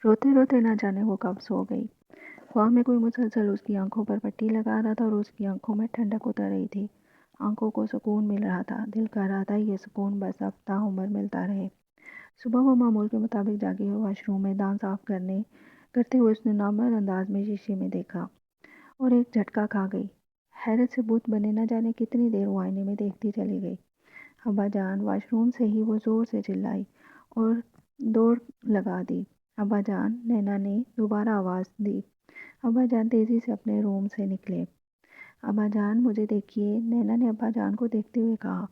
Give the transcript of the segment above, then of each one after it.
روتے روتے نہ جانے وہ کب سو گئی۔ خواہ میں کوئی مسلسل اس کی آنکھوں پر پٹی لگا رہا تھا اور اس کی آنکھوں میں ٹھنڈک اتر رہی تھی۔ آنکھوں کو سکون مل رہا تھا، دل کر رہا تھا یہ سکون بس اب تا عمر ملتا رہے۔ صبح وہ معمول کے مطابق جاگی اور واش روم میں دانت صاف کرتے ہوئے اس نے نارمل انداز میں شیشے میں دیکھا اور ایک جھٹکا کھا گئی۔ حیرت سے بت بنے نہ جانے کتنی دیر وہ آئینے میں دیکھتی چلی گئی۔ ابا جان! واش روم سے ہی وہ زور سے چلائی اور دوڑ لگا دی۔ ابا جان! نینا نے دوبارہ آواز دی۔ ابا جان تیزی سے اپنے روم سے نکلے۔ ابا جان مجھے دیکھیے، نینا نے ابا جان کو دیکھتے ہوئے کہا۔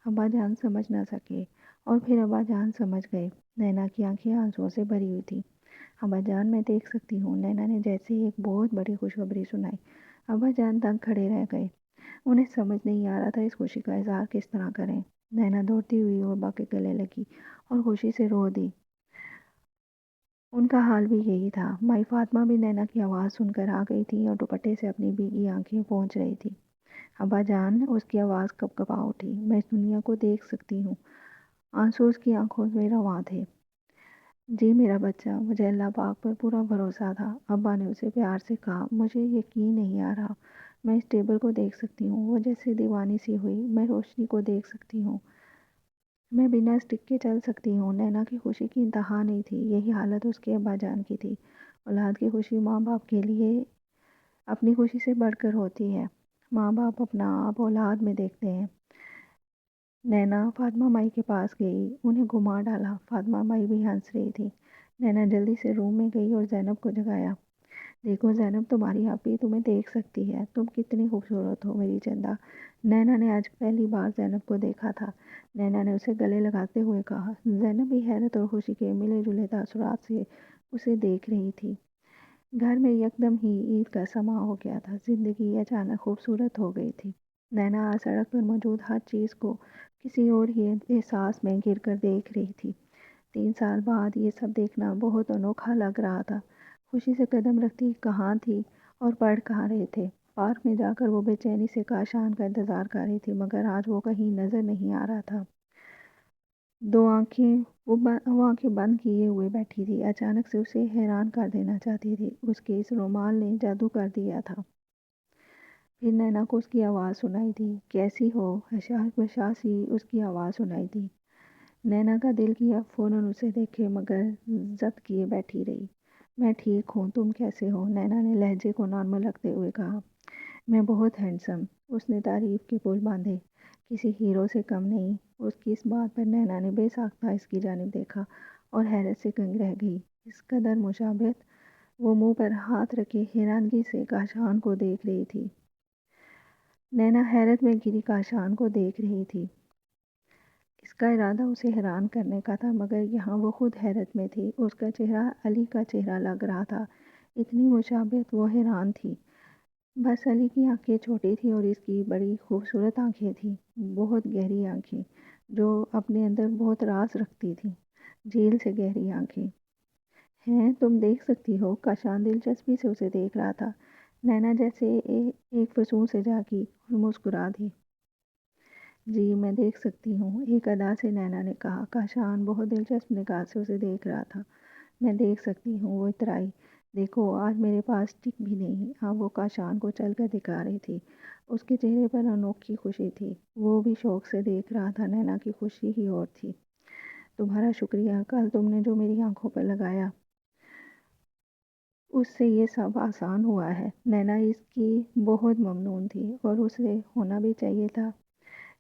ابا جان سمجھ نہ سکے اور پھر ابا جان سمجھ گئے۔ نینا کی آنکھیں آنسوؤں سے بھری ہوئی تھیں۔ ابا جان میں دیکھ سکتی ہوں، نینا نے جیسے ایک بہت بڑی خوشخبری سنائی۔ ابا جان دنگ کھڑے رہ گئے۔ انہیں سمجھ نہیں آ رہا تھا اس خوشی کا اظہار کس طرح کریں۔ نینا دوڑتی ہوئی ابا کے گلے لگی اور خوشی سے رو دی۔ ان کا حال بھی یہی تھا۔ مائی فاطمہ بھی نینا کی آواز سن کر آ گئی تھی اور دوپٹے سے اپنی بھیگی آنکھیں پونچھ رہی تھی۔ ابا جان! اس کی آواز کپ کپا اٹھی۔ میں اس دنیا کو دیکھ سکتی ہوں۔ آنسو اس کی آنکھوں میں رواں تھے۔ جی میرا بچہ، مجھے اللہ پاک پر پورا بھروسہ تھا، ابا نے اسے پیار سے کہا۔ مجھے یقین نہیں آ رہا، میں اس ٹیبل کو دیکھ سکتی ہوں، وہ جیسے دیوانی سی ہوئی۔ میں روشنی کو دیکھ سکتی ہوں، میں بنا اسٹک کے چل سکتی ہوں۔ نینا کی خوشی کی انتہا نہیں تھی۔ یہی حالت اس کے ابا جان کی تھی۔ اولاد کی خوشی ماں باپ کے لیے اپنی خوشی سے بڑھ کر ہوتی ہے۔ ماں باپ اپنا آپ اولاد میں دیکھتے ہیں۔ نینا فاطمہ مائی کے پاس گئی، انہیں گھما ڈالا۔ فاطمہ مائی بھی ہنس رہی تھی۔ نینا جلدی سے روم میں گئی اور زینب کو جگایا۔ دیکھو زینب، تمہاری آپی تمہیں دیکھ سکتی ہے، تم کتنی خوبصورت ہو میری چندا۔ نینا نے آج پہلی بار زینب کو دیکھا تھا۔ نینا نے اسے گلے لگاتے ہوئے کہا۔ زینب بھی حیرت اور خوشی کے ملے جلے تاثرات سے اسے دیکھ رہی تھی۔ گھر میں یکدم ہی عید کا سماں ہو گیا تھا، زندگی اچانک خوبصورت ہو گئی تھی۔ نینا آج سڑک پر موجود ہر چیز کو کسی اور ہی احساس میں گر کر دیکھ رہی تھی۔ 3 سال بعد یہ سب دیکھنا بہت انوکھا لگ رہا تھا۔ خوشی سے قدم رکھتی کہاں تھی اور پڑھ کہاں رہے تھے۔ پارک میں جا کر وہ بے چینی سے کاشان کا انتظار کر رہی تھی، مگر آج وہ کہیں نظر نہیں آ رہا تھا۔ وہ آنکھیں بند کیے ہوئے بیٹھی تھی، اچانک سے اسے حیران کر دینا چاہتی تھی۔ اس کے اس رومال نے جادو کر دیا تھا۔ پھر نینا کو اس کی آواز سنائی دی۔ کیسی ہو؟ حشا سی اس کی آواز سنائی دی۔ نینا کا دل کیا فوراً اسے دیکھے، مگر ضبط کیے بیٹھی رہی۔ میں ٹھیک ہوں، تم کیسے ہو؟ نینا نے لہجے کو نارمل رکھتے ہوئے کہا۔ میں بہت ہینڈسم۔ اس نے تعریف کے پل باندھے۔ کسی ہیرو سے کم نہیں۔ اس کی اس بات پر نینا نے بے ساختہ اس کی جانب دیکھا اور حیرت سے دنگ رہ گئی۔ اس قدر مشابہت! وہ منہ پر ہاتھ رکھے حیرانگی سے کاشان کو دیکھ رہی تھی۔ نینا حیرت میں گھری کاشان کو دیکھ رہی تھی۔ اس کا ارادہ اسے حیران کرنے کا تھا، مگر یہاں وہ خود حیرت میں تھی۔ اس کا چہرہ علی کا چہرہ لگ رہا تھا، اتنی مشابہت! وہ حیران تھی۔ بس علی کی آنکھیں چھوٹی تھیں اور اس کی بڑی خوبصورت آنکھیں تھیں، بہت گہری آنکھیں جو اپنے اندر بہت راز رکھتی تھیں، جھیل سے گہری آنکھیں۔ ہیں تم دیکھ سکتی ہو؟ کاشان دلچسپی سے اسے دیکھ رہا تھا۔ نینا جیسے ایک فسون سے جاگی اور مسکرا دی۔ جی میں دیکھ سکتی ہوں، ایک ادا سے نینا نے کہا۔ کاشان بہت دلچسپ نگاہ سے اسے دیکھ رہا تھا۔ میں دیکھ سکتی ہوں، وہ اترائی۔ دیکھو آج میرے پاس ٹک بھی نہیں۔ اب وہ کاشان کو چل کر دکھا رہی تھی۔ اس کے چہرے پر انوکھی خوشی تھی، وہ بھی شوق سے دیکھ رہا تھا۔ نینا کی خوشی ہی اور تھی۔ تمہارا شکریہ، کل تم نے جو میری آنکھوں پر لگایا اس سے یہ سب آسان ہوا ہے۔ نینا اس کی بہت ممنون تھی اور اسے ہونا بھی چاہیے تھا۔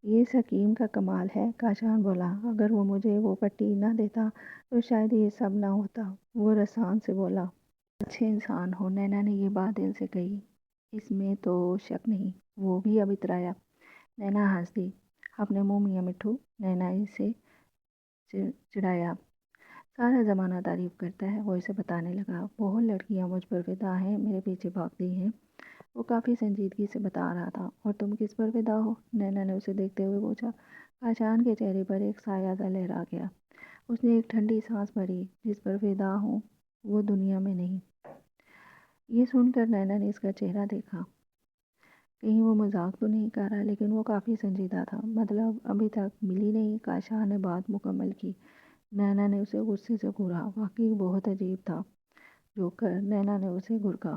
یہ اس حکیم کا کمال ہے، کاشان بولا۔ اگر وہ مجھے وہ پٹی نہ دیتا تو شاید یہ سب نہ ہوتا، وہ رسان سے بولا۔ اچھے انسان ہو، نینا نے یہ بات دل سے کہی، اس میں تو شک نہیں۔ وہ بھی اب اترایا۔ نینا ہنس دی۔ اپنے منہ میاں مٹھو، نینا اسے چڑھایا۔ سارا زمانہ تعریف کرتا ہے، وہ اسے بتانے لگا۔ بہت لڑکیاں مجھ پر فدا ہیں، میرے پیچھے بھاگتی ہیں۔ وہ کافی سنجیدگی سے بتا رہا تھا۔ اور تم کس پر فدا ہو؟ نینا نے اسے دیکھتے ہوئے پوچھا۔ کاشان کے چہرے پر ایک سایہ سا لہرا گیا۔ اس نے ایک ٹھنڈی سانس بھری۔ جس پر فدا ہوں وہ دنیا میں نہیں۔ یہ سن کر نینا نے اس کا چہرہ دیکھا، کہیں وہ مذاق تو نہیں کر رہا، لیکن وہ کافی سنجیدہ تھا۔ مطلب ابھی تک ملی نہیں؟ کاشان نے بات مکمل کی۔ نینا نے اسے غصے سے گھورا۔ واقعی بہت عجیب تھا۔ جھک کر نینا نے اسے گھرکا۔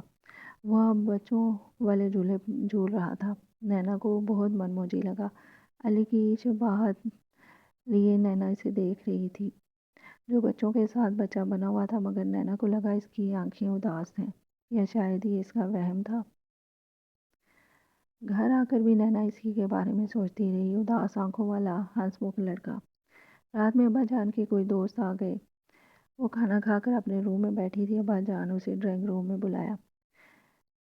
وہ اب بچوں والے جھولے جھول رہا تھا۔ نینا کو بہت من موجی لگا۔ علی کی شباہت لیے نینا اسے دیکھ رہی تھی، جو بچوں کے ساتھ بچہ بنا ہوا تھا، مگر نینا کو لگا اس کی آنکھیں اداس ہیں، یا شاید یہ اس کا وہم تھا۔ گھر آ کر بھی نینا اسی کے بارے میں سوچتی رہی، اداس آنکھوں والا ہنس مکھ لڑکا۔ رات میں ابا جان کے کوئی دوست آ گئے۔ وہ کھانا کھا کر اپنے روم میں بیٹھی تھی، ابا جان اسے ڈرائنگ روم میں بلایا۔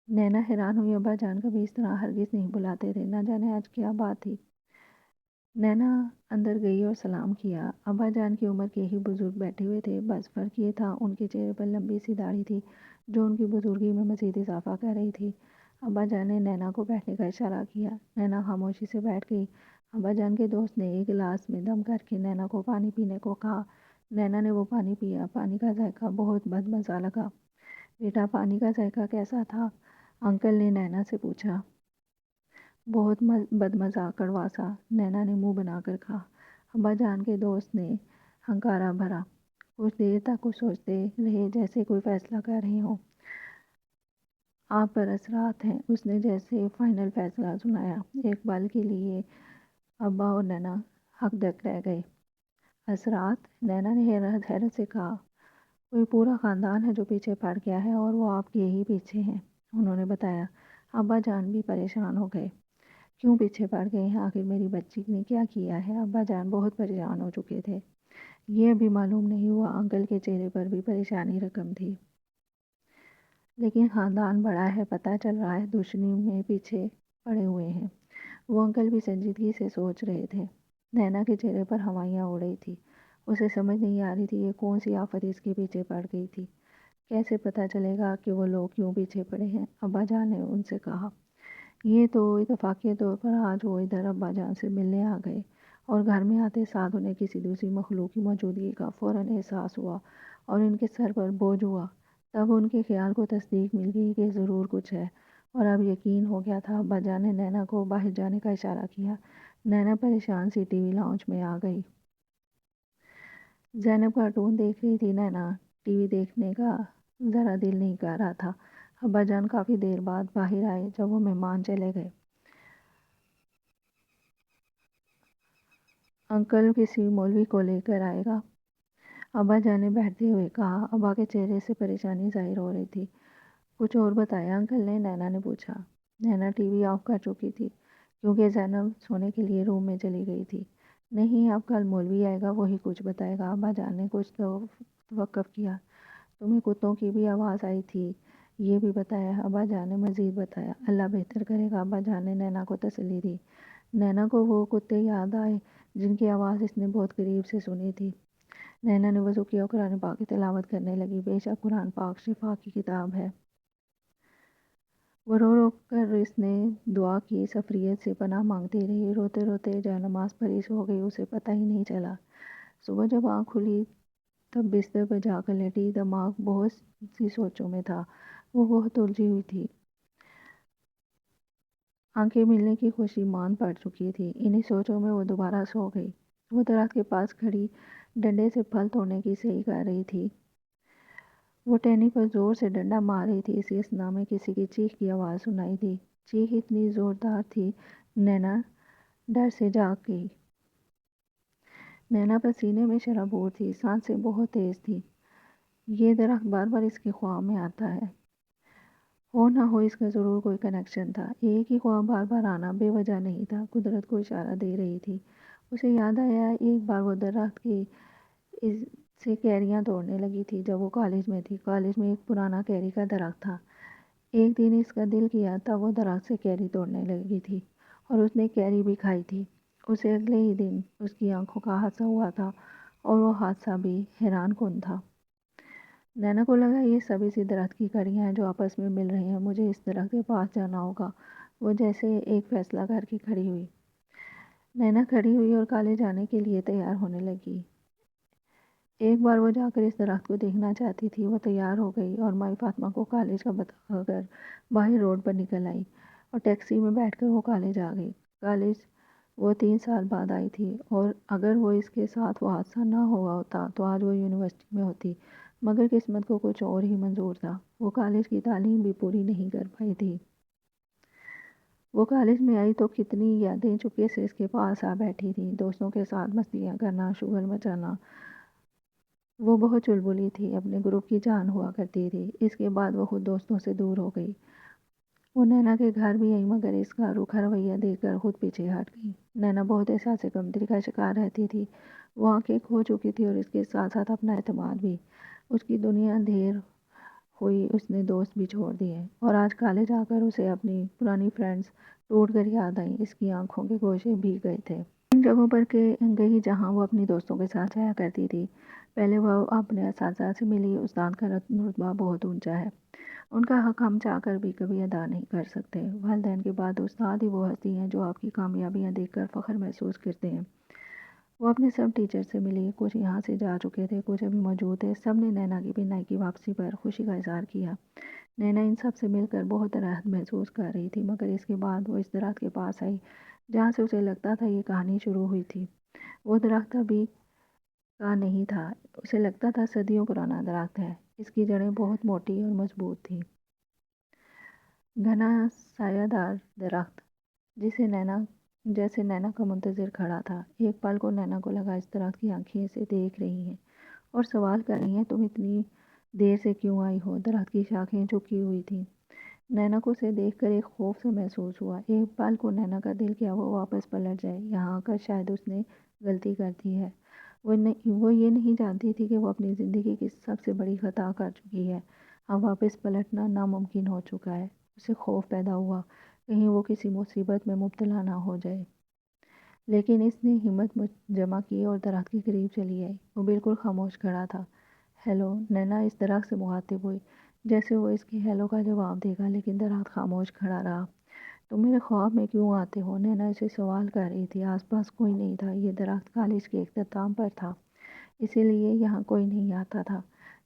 نینا حیران ہوئی، ابا جان کبھی اس طرح ہرگز نہیں بلاتے تھے، نہ جانے آج کیا بات تھی۔ نینا اندر گئی اور سلام کیا۔ ابا جان کی عمر کے ہی بزرگ بیٹھے ہوئے تھے، بس فرق یہ تھا ان کے چہرے پر لمبی سی داڑھی تھی جو ان کی بزرگی میں مزید اضافہ کر رہی تھی۔ ابا جان نے نینا کو بیٹھنے کا اشارہ کیا۔ نینا خاموشی سے بیٹھ گئی۔ ابا جان کے دوست نے ایک گلاس میں دم کر کے نینا کو پانی پینے کو کہا۔ نینا نے وہ پانی پیا۔ پانی کا ذائقہ بہت بدمزہ لگا۔ بیٹا، پانی کا ذائقہ کیسا تھا؟ انکل نے نینا سے پوچھا۔ بہت بدمزہ، کڑوا سا، نینا نے منہ بنا کر کہا۔ ابا جان کے دوست نے ہنکارا بھرا۔ کچھ دیر تک وہ سوچتے رہے، جیسے کوئی فیصلہ کر رہے ہوں۔ آپ پر اثرات ہیں، اس نے جیسے فائنل فیصلہ سنایا۔ ایک پل کے لیے ابا اور نینا ہک دک رہ گئے۔ اثرات؟ نینا نے حیرت سے کہا۔ کوئی پورا خاندان ہے جو پیچھے پڑ گیا ہے، اور وہ آپ کے ہی پیچھے ہیں، انہوں نے بتایا۔ ابا جان بھی پریشان ہو گئے۔ کیوں پیچھے پڑ گئے ہیں؟ آخر میری بچی نے کیا کیا ہے؟ ابا جان بہت پریشان ہو چکے تھے۔ یہ ابھی معلوم نہیں ہوا۔ انکل کے چہرے پر بھی پریشانی رقم تھی۔ لیکن خاندان بڑا ہے، پتہ چل رہا ہے دشمنی میں پیچھے پڑے ہوئے ہیں۔ وہ انکل بھی سنجیدگی سے سوچ رہے تھے۔ نینا کے چہرے پر ہوائیاں اڑ رہی تھی۔ اسے سمجھ نہیں آ رہی تھی یہ کون سی آفت اس کے پیچھے پڑ گئی تھی۔ کیسے پتہ چلے گا کہ وہ لوگ کیوں پیچھے پڑے ہیں؟ ابا جان نے ان سے کہا۔ یہ تو اتفاقی طور پر آج وہ ادھر ابا جان سے ملنے آ گئے، اور گھر میں آتے ساتھ انہیں کسی دوسری مخلوق کی موجودگی کا فوراً احساس ہوا، اور ان کے سر پر بوجھ ہوا۔ تب ان کے خیال کو تصدیق مل گئی کہ ضرور کچھ ہے، اور اب یقین ہو گیا تھا۔ ابا جان نے نینا کو باہر جانے کا اشارہ کیا۔ نینا پریشان سی ٹی وی لاؤنج میں آ گئی۔ زینب کارٹون دیکھ رہی تھی۔ نینا ٹی وی دیکھنے کا ذرا دل نہیں کر رہا تھا۔ ابا جان کافی دیر بعد باہر آئے جب وہ مہمان چلے گئے۔ انکل کسی مولوی کو لے کر آئے گا، ابا جان نے بیٹھتے ہوئے کہا۔ ابا کے چہرے سے پریشانی ظاہر ہو رہی تھی۔ کچھ اور بتایا انکل نے؟ نینا نے پوچھا۔ نینا ٹی وی آف کر چکی تھی، کیونکہ زینب سونے کے لیے روم میں چلی گئی تھی۔ نہیں، اب کل مولوی آئے گا، وہی کچھ بتائے گا۔ ابا جان نے کچھ توقف کیا۔ تمہیں کتوں کی بھی آواز آئی تھی، یہ بھی بتایا؟ ابا جان نے مزید بتایا۔ اللہ بہتر کرے گا، ابا جان نے نینا کو تسلی دی۔ نینا کو وہ کتے یاد آئے جن کی آواز اس نے بہت قریب سے سنی تھی۔ نینا نے وضو کیا اور قرآن پاک کی تلاوت کرنے لگی۔ بے شک قرآن پاک شفا کی کتاب ہے۔ وہ رو رو کر اس نے دعا کی، سفریت سے پناہ مانگتی رہی۔ روتے روتے جائے نماز پڑھی، سو گئی، اسے پتہ ہی نہیں چلا۔ صبح جب آنکھ کھلی تب بستر پر جا کر لیٹی۔ دماغ بہت سی سوچوں میں تھا، وہ بہت الجھی ہوئی تھی۔ آنکھیں ملنے کی خوشی مان پڑ چکی تھی۔ انہی سوچوں میں وہ دوبارہ سو گئی۔ وہ درخت کے پاس کھڑی ڈنڈے سے پھل توڑنے کی صحیح کر رہی تھی۔ وہ ٹہنی پر زور سے ڈنڈا مار رہی تھی۔ اسی اثنا میں کسی کی چیخ کی آواز سنائی دی۔ چیخ اتنی زوردار تھی، نینا ڈر سے جاگ گئی۔ نینا پر سینے میں شرابور تھی، سانسیں بہت تیز تھیں۔ یہ درخت بار بار اس کے خواب میں آتا ہے۔ ہو نہ ہو اس کا ضرور کوئی کنیکشن تھا۔ ایک ہی خواب بار بار آنا بے وجہ نہیں تھا، قدرت کو اشارہ دے رہی تھی۔ اسے یاد آیا ایک بار وہ درخت کی سے کیریاں توڑنے لگی تھی جب وہ کالج میں تھی۔ کالج میں ایک پرانا کیری کا درخت تھا۔ ایک دن اس کا دل کیا تب وہ درخت سے کیری توڑنے لگی تھی، اور اس نے کیری بھی کھائی تھی۔ اسے اگلے ہی دن اس کی آنکھوں کا حادثہ ہوا تھا، اور وہ حادثہ بھی حیران کن تھا۔ نینا کو لگا یہ سب اسی درخت کی کڑیاں ہیں جو آپس میں مل رہی ہیں، مجھے اس درخت کے پاس جانا ہوگا۔ وہ جیسے ایک فیصلہ کر کے کھڑی ہوئی۔ نینا کھڑی ہوئی اور کالج جانے کے لیے تیار ہونے لگی۔ ایک بار وہ جا کر اس درخت کو دیکھنا چاہتی تھی۔ وہ تیار ہو گئی اور مائی فاطمہ کو کالج کا بتا کر باہر روڈ پر نکل آئی، اور ٹیکسی میں بیٹھ کر وہ کالج آ گئی۔ کالج وہ 3 سال بعد آئی تھی، اور اگر وہ اس کے ساتھ وہ حادثہ نہ ہوا ہوتا تو آج وہ یونیورسٹی میں ہوتی۔ مگر قسمت کو کچھ اور ہی منظور تھا۔ وہ کالج کی تعلیم بھی پوری نہیں کر پائی تھی۔ وہ کالج میں آئی تو کتنی یادیں چپکے سے اس کے پاس آ بیٹھی تھیں، دوستوں کے ساتھ مستیاں کرنا، شغل مچانا۔ وہ بہت چلبلی تھی، اپنے گروپ کی جان ہوا کرتی تھی۔ اس کے بعد وہ خود دوستوں سے دور ہو گئی۔ وہ نینا کے گھر بھی آئی مگر اس کا روکھا رویہ دیکھ کر خود پیچھے ہٹ گئی۔ نینا بہت احساس کمتری کا شکار رہتی تھی۔ وہ آنکھیں کھو چکی تھی اور اس کے ساتھ ساتھ اپنا اعتماد بھی۔ اس کی دنیا اندھیر ہوئی، اس نے دوست بھی چھوڑ دیے اور آج کالج آ کر اسے اپنی پرانی فرینڈز ٹوٹ کر یاد آئیں۔ اس کی آنکھوں کے گوشے بھیگ گئے تھے۔ ان جگہوں پر گئی جہاں وہ اپنی دوستوں کے ساتھ جایا کرتی تھی۔ پہلے وہ اپنے اساتذہ سے ملی۔ استاد کا رتبہ بہت اونچا ہے، ان کا حق ہم چاہ کر بھی کبھی ادا نہیں کر سکتے۔ والدین کے بعد استاد ہی وہ ہستی ہیں جو آپ کی کامیابیاں دیکھ کر فخر محسوس کرتے ہیں۔ وہ اپنے سب ٹیچر سے ملی، کچھ یہاں سے جا چکے تھے، کچھ ابھی موجود تھے۔ سب نے نینا کی بینائی کی واپسی پر خوشی کا اظہار کیا۔ نینا ان سب سے مل کر بہت راحت محسوس کر رہی تھی، مگر اس کے بعد وہ اس درخت کے پاس آئی جہاں سے اسے لگتا تھا یہ کہانی شروع ہوئی تھی۔ وہ درخت ابھی کا نہیں تھا، اسے لگتا تھا صدیوں پرانا درخت ہے۔ اس کی جڑیں بہت موٹی اور مضبوط تھیں۔ گھنا سایہ دار درخت جیسے نینا کا منتظر کھڑا تھا۔ ایک پل کو نینا کو لگا اس درخت کی آنکھیں اسے دیکھ رہی ہیں اور سوال کر رہی ہیں، تم اتنی دیر سے کیوں آئی ہو؟ درخت کی شاخیں جھکی ہوئی تھیں۔ نینا کو اسے دیکھ کر ایک خوف سا محسوس ہوا۔ ایک پل کو نینا کا دل کیا وہ واپس پلٹ جائے، یہاں آ کر شاید اس نے غلطی کر دی ہے۔ وہ یہ نہیں جانتی تھی کہ وہ اپنی زندگی کی سب سے بڑی خطا کر چکی ہے۔ اب واپس پلٹنا ناممکن ہو چکا ہے۔ اسے خوف پیدا ہوا کہیں وہ کسی مصیبت میں مبتلا نہ ہو جائے۔ لیکن اس نے ہمت جمع کی اور درخت کے قریب چلی آئی۔ وہ بالکل خاموش کھڑا تھا۔ ہیلو، نینا اس درخت سے مخاطب ہوئی، جیسے وہ اس کے ہیلو کا جواب دے گا، لیکن درخت خاموش کھڑا رہا۔ تم میرے خواب میں کیوں آتے ہو؟ نینا اسے سوال کر رہی تھی۔ آس پاس کوئی نہیں تھا، یہ درخت کالج کے اختتام پر تھا، اسی لیے یہاں کوئی نہیں آتا تھا۔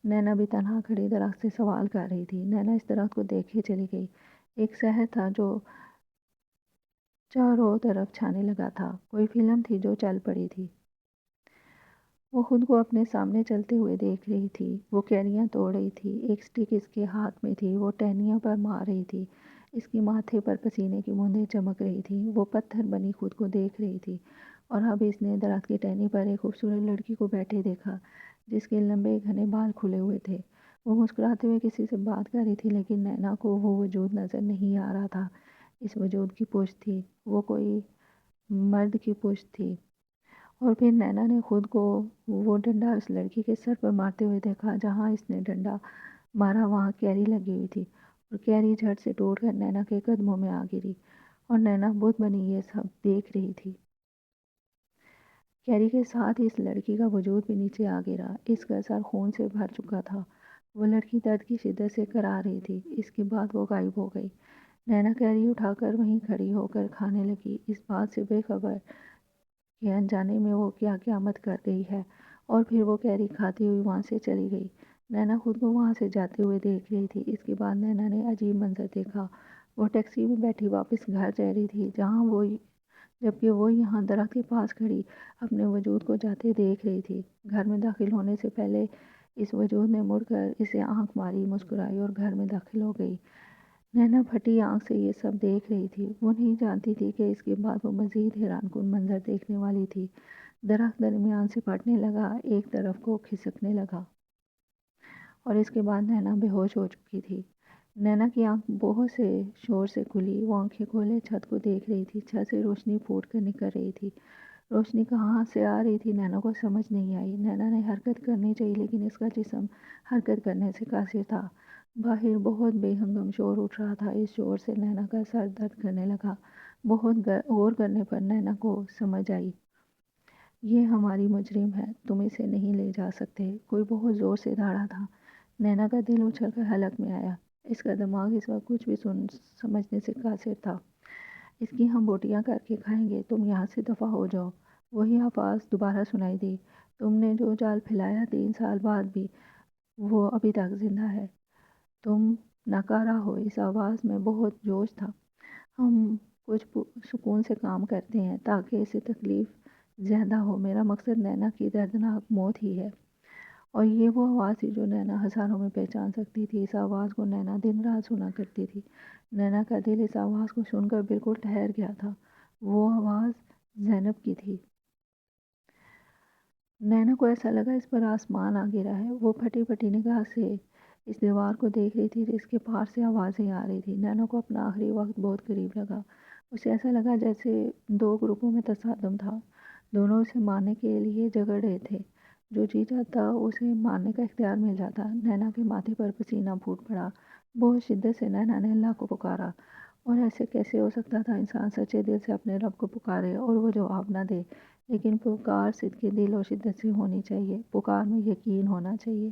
نینا بھی تنہا کھڑی درخت سے سوال کر رہی تھی۔ نینا اس درخت کو دیکھے چلی گئی۔ ایک شہر تھا جو چاروں طرف چھانے لگا تھا، کوئی فلم تھی جو چل پڑی تھی۔ وہ خود کو اپنے سامنے چلتے ہوئے دیکھ رہی تھی۔ وہ کیریاں توڑ رہی تھی، ایک سٹک اس کے ہاتھ میں تھی، وہ ٹہنیوں پر مار رہی تھی، اس کے ماتھے پر پسینے کی بوندیں چمک رہی تھیں۔ وہ پتھر بنی خود کو دیکھ رہی تھی اور اب اس نے درخت کی ٹہنی پر ایک خوبصورت لڑکی کو بیٹھے دیکھا جس کے لمبے گھنے بال کھلے ہوئے تھے۔ وہ مسکراتے ہوئے کسی سے بات کر رہی تھی، لیکن نینا کو وہ وجود نظر نہیں آ رہا تھا۔ اس وجود کی پشت تھی، وہ کوئی مرد کی پشت تھی۔ اور پھر نینا نے خود کو وہ ڈنڈا اس لڑکی کے سر پر مارتے ہوئے دیکھا۔ جہاں اس نے ڈنڈا مارا وہاں کیری لگی ہوئی تھی اور کیری جھٹ سے ٹوٹ کر نینا کے قدموں میں آ گری اور نینا بت بنی یہ سب دیکھ رہی تھی۔ کیری کے ساتھ اس لڑکی کا وجود بھی نیچے آ گرا، اس کا سر خون سے بھر چکا تھا۔ وہ لڑکی درد کی شدت سے کرا رہی تھی۔ اس کے بعد وہ غائب ہو گئی۔ نینا کیری اٹھا کر وہیں کھڑی ہو کر کھانے لگی، اس بات سے بے خبر کہ انجانے میں وہ کیا قیامت کر گئی ہے۔ اور پھر وہ کیری کھاتی ہوئی وہاں سے چلی گئی۔ نینا خود کو وہاں سے جاتے ہوئے دیکھ رہی تھی۔ اس کے بعد نینا نے عجیب منظر دیکھا۔ وہ ٹیکسی میں بیٹھی واپس گھر جا رہی تھی، جبکہ وہ یہاں درخت کے پاس کھڑی اپنے وجود کو جاتے دیکھ رہی تھی۔ گھر میں داخل ہونے سے پہلے اس وجود نے مڑ کر اسے آنکھ ماری، مسکرائی اور گھر میں داخل ہو گئی۔ نینا پھٹی آنکھ سے یہ سب دیکھ رہی تھی۔ وہ نہیں جانتی تھی کہ اس کے بعد وہ مزید حیران کن منظر دیکھنے والی تھی۔ درخت درمیان سے پھٹنے لگا، ایک طرف کو کھسکنے لگا اور اس کے بعد نینا بے ہوش ہو چکی تھی۔ نینا کی آنکھ بہت سے شور سے کھلی، وہ آنکھیں کھولے چھت کو دیکھ رہی تھی۔ چھت سے روشنی پھوٹ کر نکل رہی تھی۔ روشنی کہاں سے آ رہی تھی نینا کو سمجھ نہیں آئی۔ نینا نے حرکت کرنی چاہی لیکن اس کا جسم حرکت کرنے سے قاصر تھا۔ باہر بہت بے ہنگم شور اٹھ رہا تھا، اس شور سے نینا کا سر درد کرنے لگا۔ بہت غور کرنے پر نینا کو سمجھ آئی، یہ ہماری مجرم ہے، تم اسے نہیں لے جا سکتے۔ کوئی بہت زور سے دھاڑا تھا۔ نینا کا دل اچھل کر حلق میں آیا۔ اس کا دماغ اس وقت کچھ بھی سمجھنے سے قاصر تھا۔ اس کی ہم بوٹیاں کر کے کھائیں گے، تم یہاں سے دفع ہو جاؤ۔ وہی آواز دوبارہ سنائی دی، تم نے جو جال پھیلایا 3 سال بعد بھی وہ ابھی تک زندہ ہے، تم ناکارہ ہو۔ اس آواز میں بہت جوش تھا۔ ہم کچھ سکون سے کام کرتے ہیں تاکہ اسے تکلیف زیادہ ہو، میرا مقصد نینا کی دردناک موت ہی ہے اور یہ وہ آواز تھی جو نینا ہزاروں میں پہچان سکتی تھی۔ اس آواز کو نینا دن رات سنا کرتی تھی۔ نینا کا دل اس آواز کو سن کر بالکل ٹھہر گیا تھا۔ وہ آواز زینب کی تھی۔ نینا کو ایسا لگا اس پر آسمان آ گرا ہے۔ وہ پھٹی پھٹی نگاہ سے اس دیوار کو دیکھ رہی تھی جس کے پار سے آوازیں آ رہی تھی۔ نینا کو اپنا آخری وقت بہت قریب لگا۔ اسے ایسا لگا جیسے دو گروپوں میں تصادم تھا۔ دونوں اسے مارنے کے لیے جگڑ رہے تھے۔ جو جی چاہتا اسے مارنے کا اختیار مل جاتا۔ نینا کے ماتھے پر پسینہ پھوٹ پڑا۔ بہت شدت سے نینا نے اللہ کو پکارا۔ اور ایسے کیسے ہو سکتا تھا انسان سچے دل سے اپنے رب کو پکارے اور وہ جواب نہ دے؟ لیکن پکار صدق دل اور شدت سے ہونی چاہیے۔ پکار میں یقین ہونا چاہیے۔